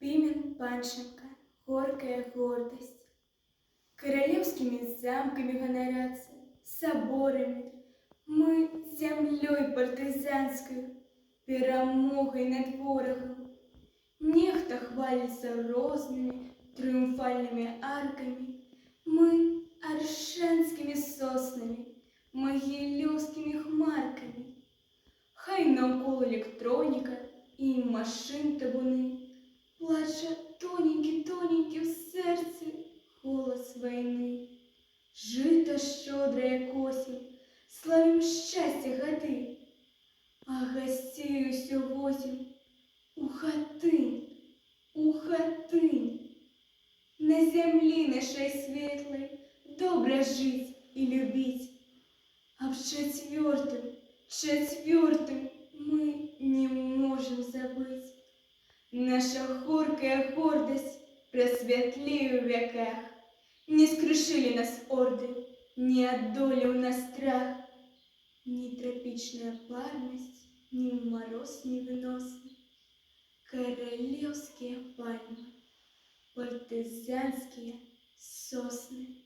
Пимен Паншенко, горькая гордость. Королевскими замками гонорятся, соборами. Мы землей партизанской, перемогой над ворогом. Нехто хвалится розными триумфальными арками. Мы аршанскими соснами, могилевскими хмарками. Хай навколо електроніка і машин табуни. Плаче тоненький в серці голос війни. Жито щедре, як осінь, славим щастя годи, а гостей усьо возим у хатынь. На землі нашей светлой добре жить и любить, а в четвертым мы не можем забыть. Наша горькая гордость просветлее в веках. Не скрушили нас орды, не одолел нас страх. Ни тропичная парность, ни мороз невыносный. Королевские пальмы, партизанские сосны.